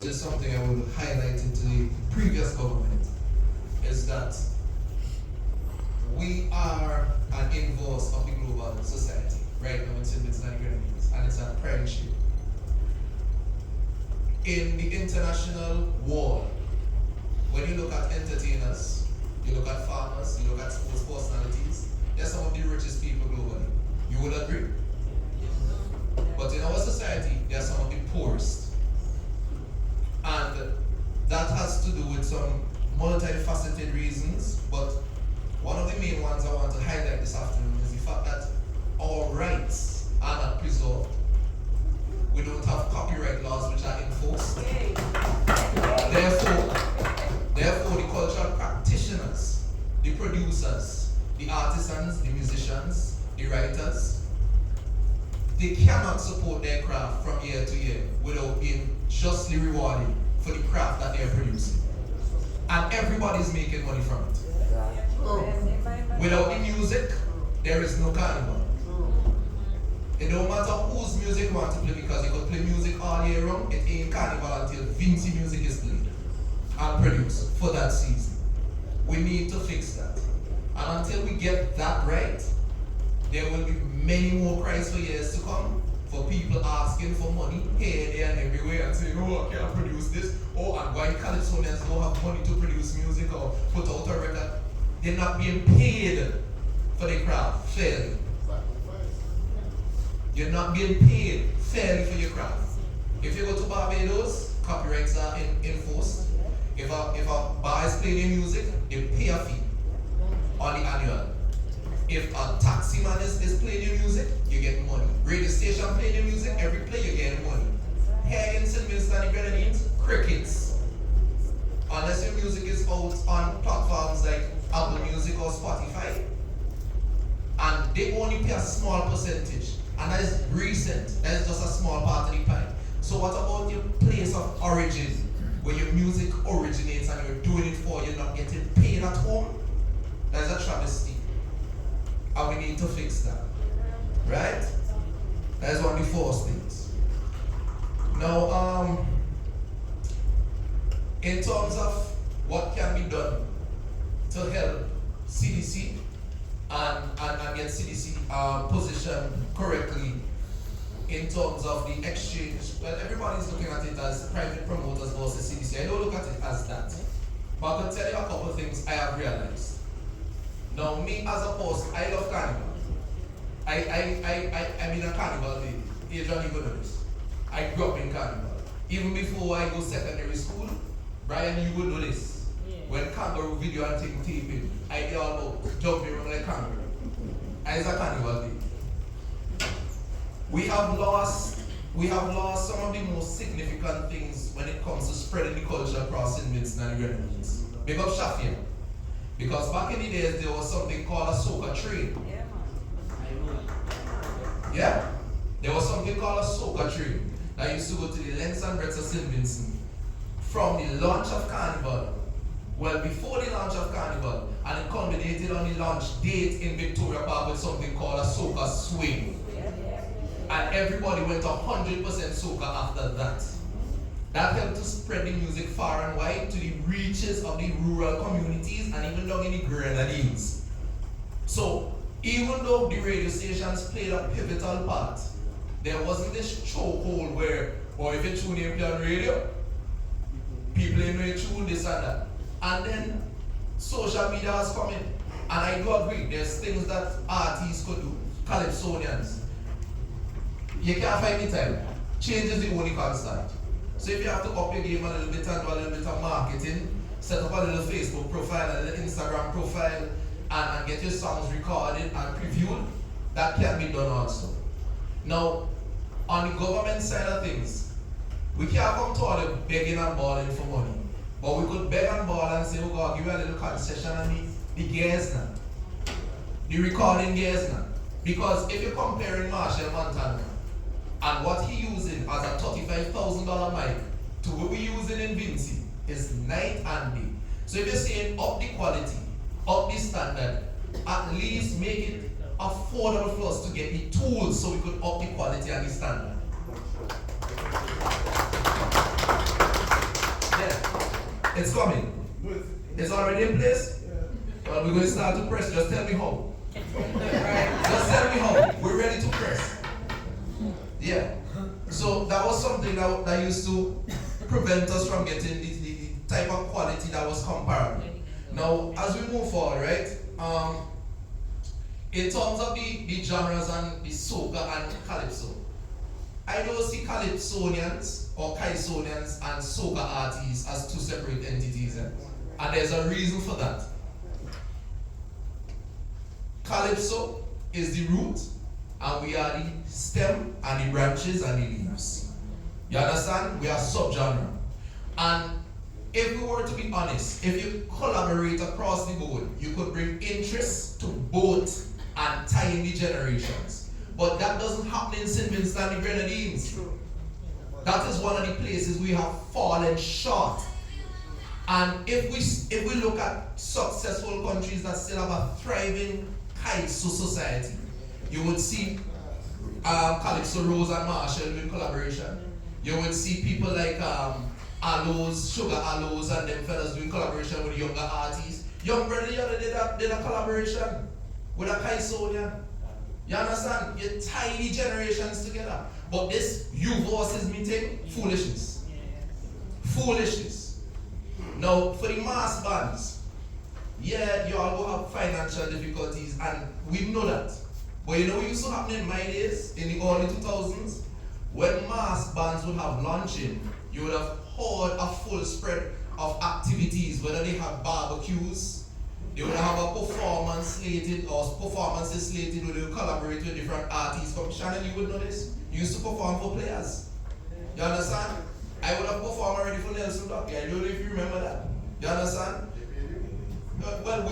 Just something I will highlight into the previous government is that we are an inverse of the global society right now in Symposium and Grenadines, and it's a friendship. In the international world, when you look at entertainers, you look at farmers, you look at sports personalities, they're some of the richest people globally. You would agree? But in our society, they're some of the poorest. And that has to do with some multifaceted reasons, but one of the main ones I want to highlight this afternoon is the fact that our rights are not preserved. We don't have copyright laws which are enforced. Therefore, the cultural practitioners, the producers, the artisans, the musicians, the writers, they cannot support their craft from year to year without being justly rewarded for the craft that they are producing. And everybody's making money from it. Without the music, there is no carnival. It don't matter whose music you want to play, because you could play music all year round, it ain't carnival until Vinci music is played and produced for that season. We need to fix that. And until we get that right, there will be many more cries for years to come, for people asking for money here, there, and everywhere, and saying, oh, I can't produce this. Oh, and why Calypsonians don't have money to produce music or put out a record? They're not being paid for their craft fairly. You're not being paid fairly for your craft. If you go to Barbados, copyrights are enforced. If a bar is playing your music, they pay a fee on the annual. If a taxi man is playing your music, you get money. Radio station playing your music, every play you get money. Here in St. Vincent and Grenadines, crickets. Unless your music is out on platforms like Apple Music or Spotify, and they only pay a small percentage, and that is recent. That is just a small part of the pie. So what about your place of origin, where your music originates and you're doing it for, you're not getting paid at home? That is a travesty. And we need to fix that. Right? That is one of the first things. Now, in terms of what can be done to help CDC and get CDC positioned correctly in terms of the exchange, well, everybody's looking at it as private promoters versus CDC. I don't look at it as that. But I can tell you a couple of things I have realized. Now, me as a person, I love Carnival. I'm in a Carnival lady. Adrian, you know this. I grew up in Carnival. Even before I go secondary school, Brian, you would know this. Yeah. When Kangaroo video and thing taping, I did all about jumping around like Kangaroo. I was a Carnival lady. We have lost some of the most significant things when it comes to spreading the culture across St. Vincent and the Grenadines. Big up Shafia. Because back in the days, there was something called a soca train. Yeah? There was something called a soca train that used to go to the lengths and breadths of St. Vincent. From the launch of Carnival, well, before the launch of Carnival, and it culminated on the launch date in Victoria Park with something called a soca swing. And everybody went 100% soca after that. That helped to spread the music far and wide to the reaches of the rural communities and even down in the Grenadines. So, even though the radio stations played a pivotal part, there wasn't this chokehold where, or if you tune in play on radio, people in know tune this and that. And then social media has come in. And I do agree, there's things that artists could do, Calypsonians. You can't find the time. Change is the only constant. So if you have to up your game a little bit and do a little bit of marketing, set up a little Facebook profile, a little Instagram profile, and get your songs recorded and previewed, that can be done also. Now, on the government side of things, we can't come to all the begging and balling for money. But we could beg and ball and say, oh God, give you a little concession on the gears now. The recording gears now. Because if you're comparing Marshall Montana and what he using as a $35,000 mic to what we're using in Vinci is night and day. So if you're saying up the quality, up the standard, at least make it affordable for us to get the tools so we could up the quality and the standard. It's coming. It's already in place. Well, we're going to start to press. Just tell me how. Just tell me how. We're ready to press. Yeah. So that was something that used to prevent us from getting the type of quality that was comparable. Now, as we move forward, right? In terms of the genres and the soca and calypso, I don't see calypsonians or kaisonians and soca artists as two separate entities, and there's a reason for that. Calypso is the root, and we are the stem and the branches and the leaves. You understand? We are subgenre. And if we were to be honest, if you collaborate across the board, you could bring interest to both and tie in the generations. But that doesn't happen in St. Vincent and the Grenadines. That is one of the places we have fallen short. And if we look at successful countries that still have a thriving Calypso society, you would see Calypso Rose and Marshall in collaboration. You would see people like Aloes, Sugar Aloes, and them fellas doing collaboration with younger artists. Young Brother the other did a collaboration with a Kaisonian. You understand? You tie the generations together. But this you versus me thing, foolishness. Foolishness. Now, for the mass bands, yeah, you all will have financial difficulties, and we know that. But you know what used to happen in my days, in the early 2000s? When mass bands would have launching, you would have heard a full spread of activities, whether they have barbecues, they would have a performance slated or performances slated where they would collaborate with different artists from Shannon. You would know this. You used to perform for players. You understand? I would have performed already for Nelson Ducky. I don't know if you remember that. You understand? Well,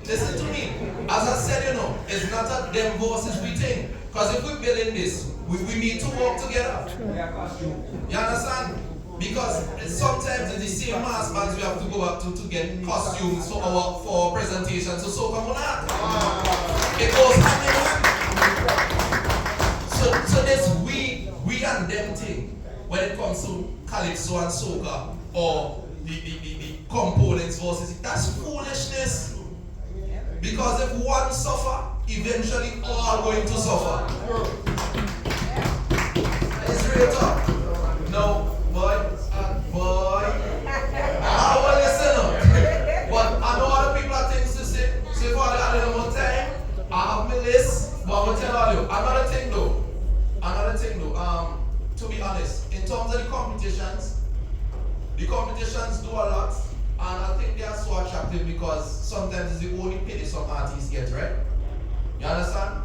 listen to me. As I said, it's not a them versus we thing. Because if we're building this, we need to work together. You understand? Because sometimes in the same mass bands we have to go back to get costumes for presentations. So come on out. It goes hand in hand. So this we and them thing when it comes to calypso and soca or the components versus it, that's foolishness. Because if one suffer, eventually all going to suffer. It's real talk. No, boy. I will listen up. But I know other people have things to say. So if I had more time, I have my list, but I will tell all you. Another thing though, to be honest, in terms of the competitions do a lot, and I think they are so attractive because sometimes it's the only pay some artists get, right? You understand?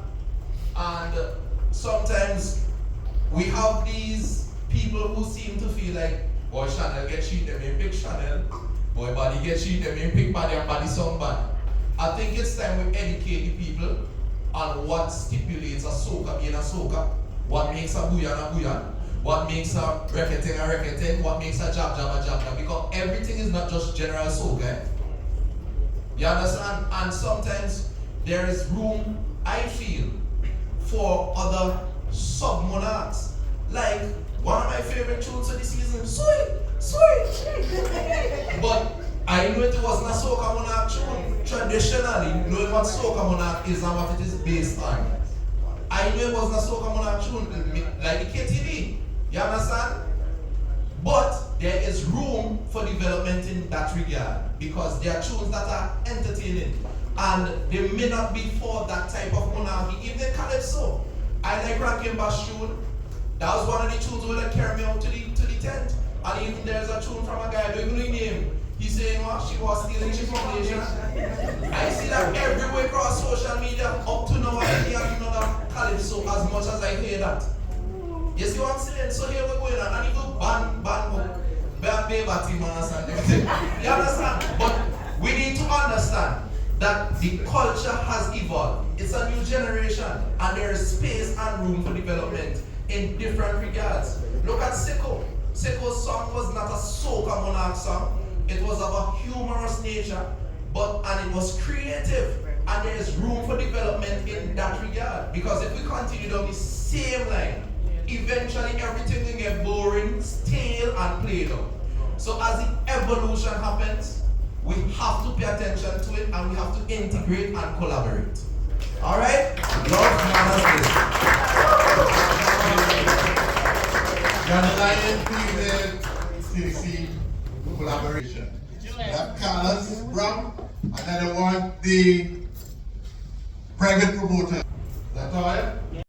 And sometimes we have these people who seem to feel like, boy, Chanel get cheat, them in pick Chanel. Boy, body get cheat, them in pick body and body song bad. I think it's time we educate the people on what stipulates a soca being a soca, what makes a booyah, what makes a reketing, what makes a jab, because everything is not just general soca. You understand? And sometimes there is room, I feel, for other sub-monarchs. Like one of my favorite tunes of the season, Sweet. But I knew it wasn't a soca monarch tune. Traditionally, knowing what soca monarch is and what it is based on, I knew it wasn't a soca monarch tune, like the KTV. You understand? But there is room for development in that regard because there are tunes that are entertaining and they may not be for that type of monarchy. Even calypso, I like Rankin Bass tune. That was one of the tunes that carried me out to the tent. And even there's a tune from a guy, I don't even know his name. He's saying, she was stealing chip foundation. I see that everywhere across social media. Up to now, I hear another calypso as much as I hear that. You see what I'm saying? So here we're going on. And even ban baby and everything. You understand? But we need to understand that the culture has evolved. It's a new generation. And there is space and room for development in different regards. Look at Sicko. Sicko's song was not a soca monarch song. It was of a humorous nature, and it was creative. And there is room for development in that regard. Because if we continue down the same line, eventually everything will get boring, stale, and played out. So as the evolution happens, we have to pay attention to it and we have to integrate and collaborate. Alright? Love manners. Dandelion pleaded CC collaboration. That Carlos Brown, and then I want the private promoter. That's all right?